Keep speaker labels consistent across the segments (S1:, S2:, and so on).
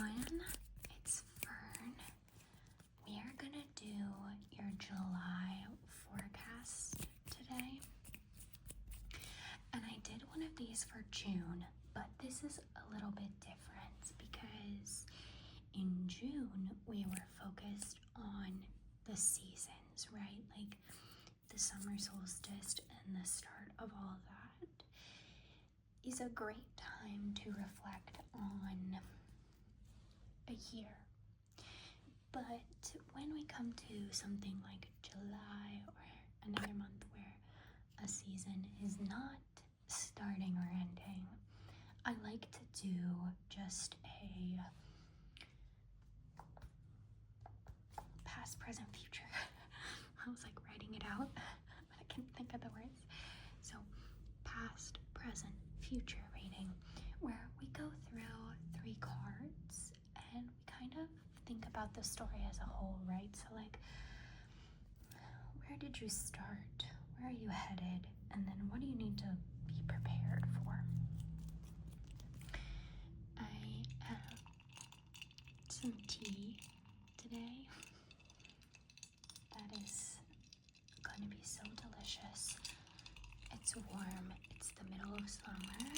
S1: everyone, it's Fern. We are gonna do your July forecast today. And I did one of these for June, but this is a little bit different because in June we were focused on the seasons, right? Like the summer solstice and the start of all of that is a great time to reflect on a year. But when we come to something like July or another month where a season is not starting or ending, I like to do just a past, present, future. I was like writing it out, but I can't think of the words. So past, present, future reading, where we go through 3 cards and we kind of think about the story as a whole, right? So like, where did you start? Where are you headed? And then what do you need to be prepared for? I have some tea today. That is going to be so delicious. It's warm, it's the middle of summer,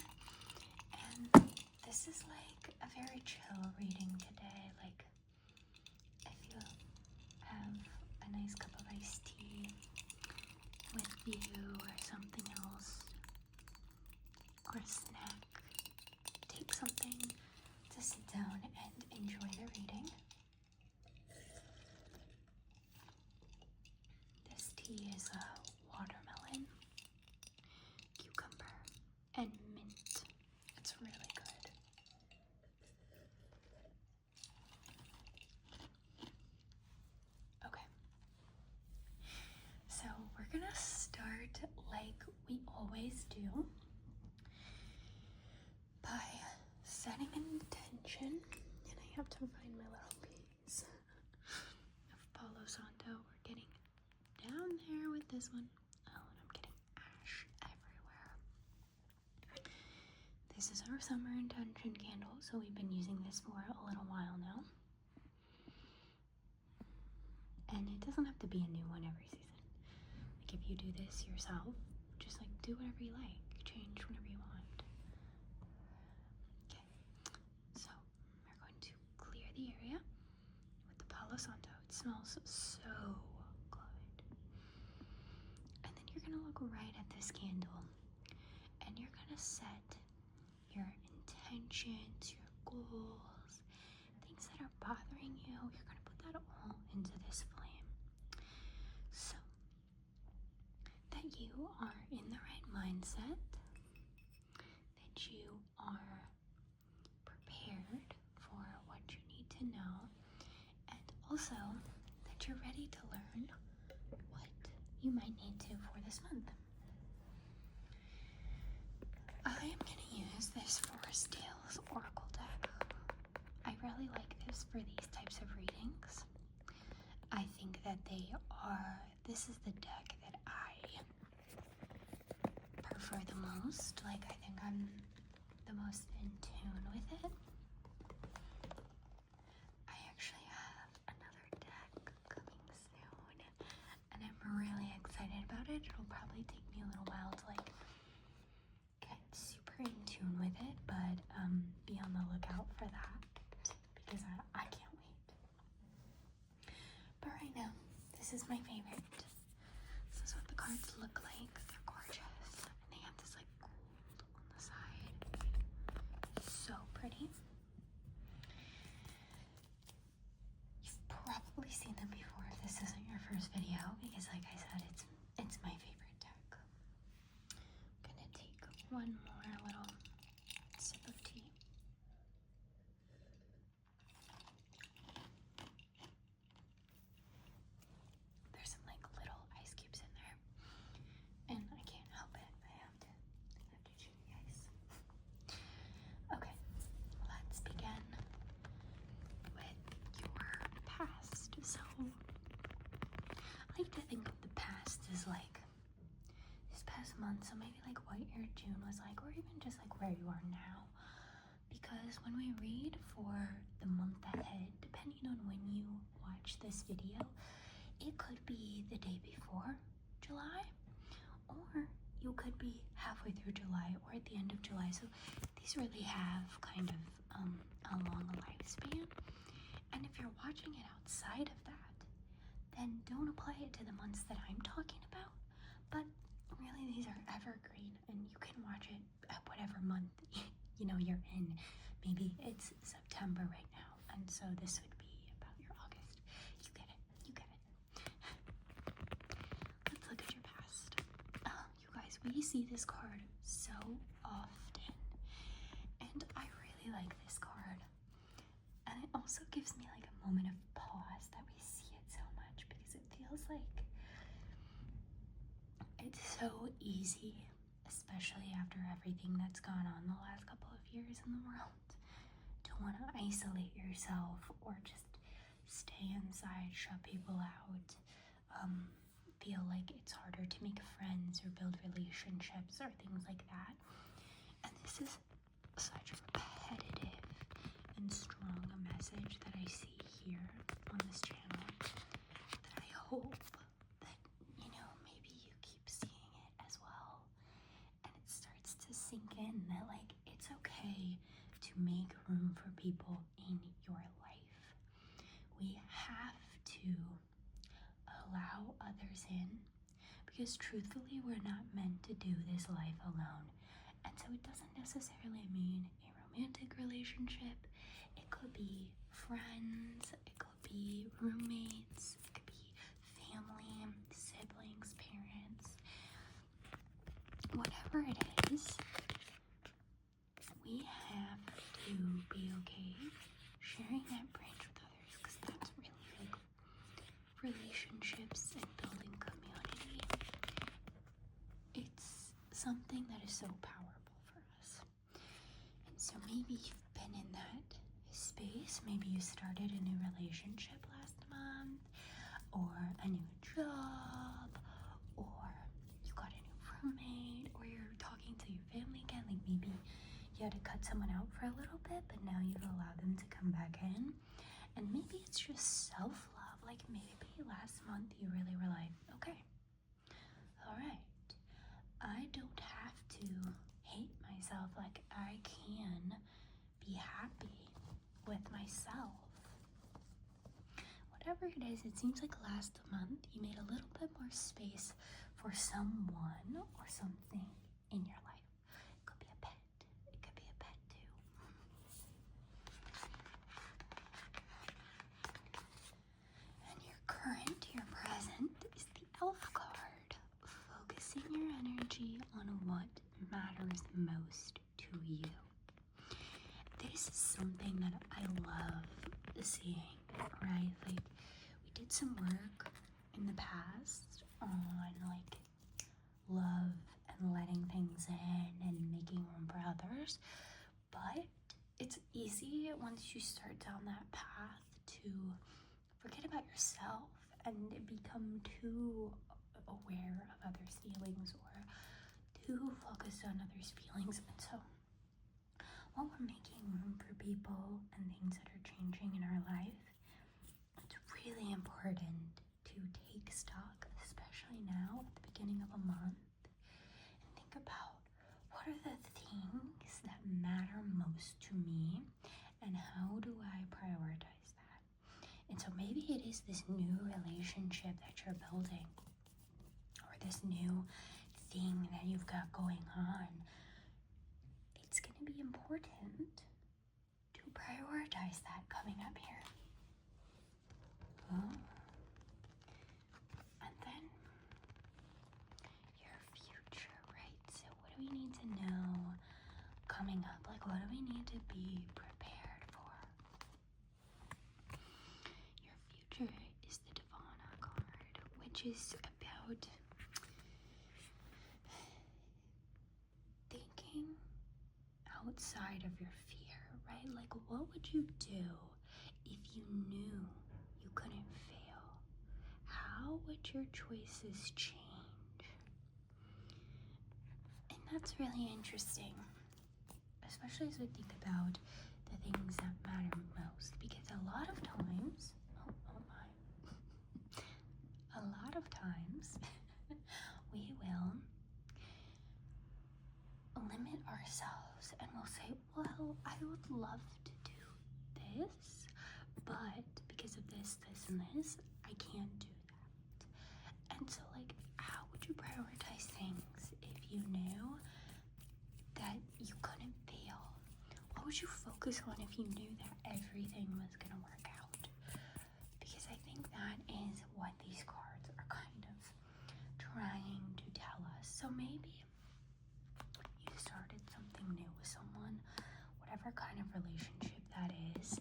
S1: and this is like a very chill reading today. Like, if you have a nice cup of iced tea with you or something else, or a snack, take something to sit down and enjoy the reading. This tea is a watermelon, cucumber, and mint. It's really good. Okay. So we're gonna start like we always do by setting an intention. And I have to find my little piece of Palo Santo. We're getting down there with this one. Oh, and I'm getting ash everywhere. This is our summer intention candle, so we've been using this for a little while now. And it doesn't have to be a new one every season. Like, if you do this yourself, just like do whatever you like, change whatever you want. Okay, so we're going to clear the area with the Palo Santo. It smells so good. And then you're gonna look right at this candle and you're gonna set your intentions, your goals, things that are bothering you. You're gonna put that all into this flame so that you are in the right mindset, that you are prepared for what you need to know, and also that you're ready to learn what you might need to for this month. I am going to use this Forest Tales Oracle deck. I really like this for these types of readings. I think that this is the deck that I prefer the most. Like, I think I'm the most in tune with it. I actually have another deck coming soon, and I'm really excited about it. It'll probably take me a little while to like get super in tune with it, but be on the lookout for that because I can't wait. But right now, this is my favorite. This is what the cards look like. They're gorgeous. And they have this like gold on the side. So pretty. You've probably seen them before if this isn't your first video, because like I said, it's my favorite deck. I'm gonna take one more little sip of tea. There's some like little ice cubes in there, and I can't help it. I have to chew the ice. Okay, let's begin with your past. So I like to think of the past as like this past month, so maybe like what your June was like, or even just like where you are now, because because when we read for the month ahead, depending on when you watch this video, it could be the day before July, or you could be halfway through July or at the end of July. So these really have kind of a long lifespan. And if you're watching it outside of that, then don't apply it to the months that I'm talking about. But really, these are evergreen, and you can watch it at whatever month you're in. Maybe it's September right now, and so this would be about your August. You get it. Let's look at your past. You guys, we see this card so often, and I really like this card. And it also gives me like a moment of pause that we see it so much, because it feels like it's so easy, especially after everything that's gone on the last couple of years in the world, to want to isolate yourself or just stay inside, shut people out, feel like it's harder to make friends or build relationships or things like that. And this is such a repetitive and strong a message that I see here on this channel, that I hope that maybe you keep seeing it as well, and it starts to sink in that like it's okay to make room for people in your life. We have to allow others in, because truthfully we're not meant to do this life alone. And so it doesn't necessarily mean a romantic relationship. It could be friends, it could be roommates, it could be family, siblings, parents, whatever it is. We have to be okay sharing that bridge with others, because that's really like relationships and building community. It's something that is so powerful for us. And so maybe you've been in that space. Maybe you started a new relationship last month, or a new job, or you got a new roommate, or you're talking to your family again. Like maybe you had to cut someone out for a little bit, but now you've allowed them to come back in. And maybe it's just self-love. Like maybe last month you really were like, okay, all right, I don't have to hate myself. Like I can be happy with myself. Whatever it is, it seems like last month you made a little bit more space for someone or something in your life. It could be a pet. It could be a pet too. And your present is the Elf card. Focusing your energy on what matters most to you. This is something that I love seeing, right? Like we did some work in the past on like love and letting things in and making room for others, but it's easy once you start down that path to forget about yourself and become too aware of others' feelings or too focused on others' feelings. And so while we're making room for people and things that are changing in our life, it's really important to take stock, especially now at the beginning of a month, and think about what are the things that matter most to me and how do I prioritize that. And so maybe it is this new relationship that you're building, or this new thing that you've got going on. It's going to be important to prioritize that coming up here. And then your future, right? So what do we need to know coming up? Like what do we need to be prepared for? Your future is the Divana card, which is about thinking outside of your fear, right? Like what would you do if you knew you couldn't fail? How would your choices change? And that's really interesting, especially as we think about the things that matter most, because a lot of times, oh my, a lot of times we will limit ourselves and we'll say, well, I would love to do this, but because of this, this, and this, I can't do that. And so, like, how would you prioritize things if you knew that you couldn't fail? What would you focus on if you knew that everything was gonna work out? Because I think that is what these cards are kind of trying to tell us. So maybe you started something new with someone, whatever kind of relationship that is,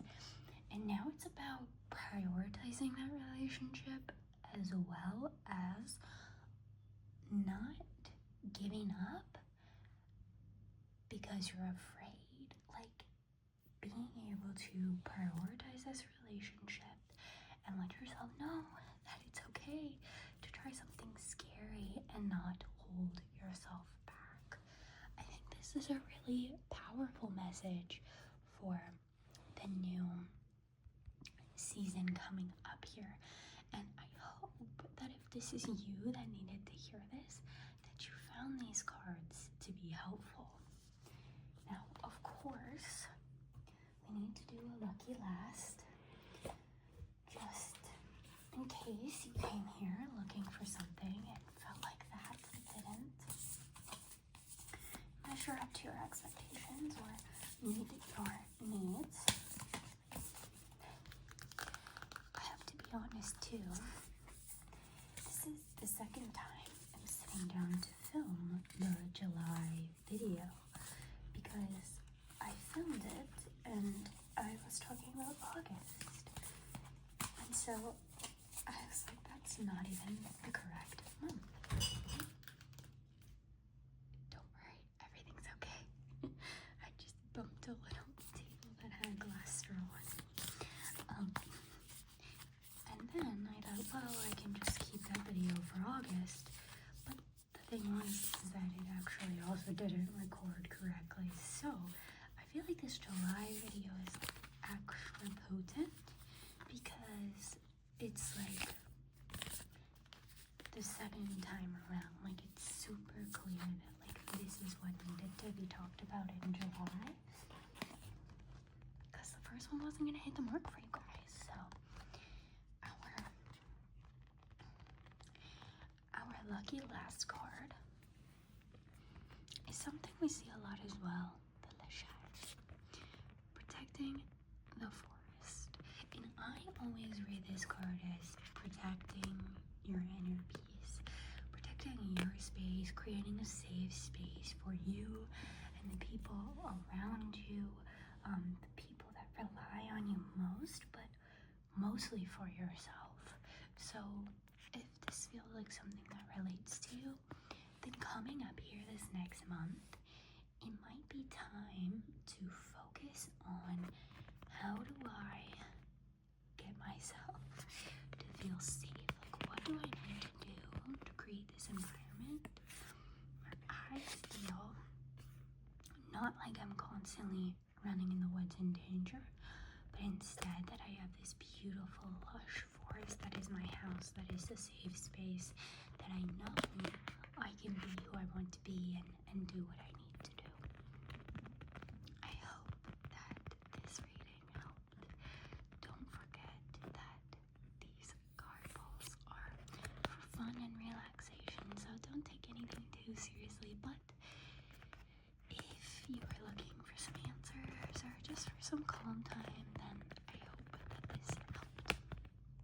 S1: and now it's about prioritizing that relationship as well as not giving up because you're afraid. Like, being able to prioritize this relationship and let yourself know that it's okay to try something scary and not hold yourself back. I think this is a really powerful message for the new season coming up here. And I hope that if this is you that needed to hear this, that you found these cards to be helpful. Now, of course, we need to do a lucky last, just in case you came here looking for something and felt like that didn't measure up to your expectations or meet your needs. I have to be honest too, this is the second time I'm sitting down to film the July video, because I filmed it and I was talking about August, and so I was like, that's not even the correct month. Don't worry, everything's okay. I just bumped a little table that had a glass straw on it. And then I thought, well, I can just keep that video for August, but the thing was is that it actually also didn't record correctly, so I feel like this July video is extra potent because it's like the second time around. Like, it's super clear that like this is what needed to be talked about in July, because the first one wasn't gonna hit the mark for you guys. So our lucky last card is something we see a lot as well, the Lachette, protecting the forest. And I always read this card as protecting your inner peace, protecting your space, creating a safe space for you and the people around you, the people that rely on you most, but mostly for yourself. So if this feels like something that relates to you, then coming up here this next month, it might be time to focus on, how do I get myself to feel safe? Like, what do I need to do to create this environment where I feel not like I'm constantly running in the woods in danger, but instead that I have this beautiful lush forest that is my house, that is a safe space, that I know I can be who I want to be and do what I need to do. I hope that this reading helped. Don't forget that these card pulls are for fun and relaxation, so don't take anything too seriously, but if you are looking for some answers or just for some calm time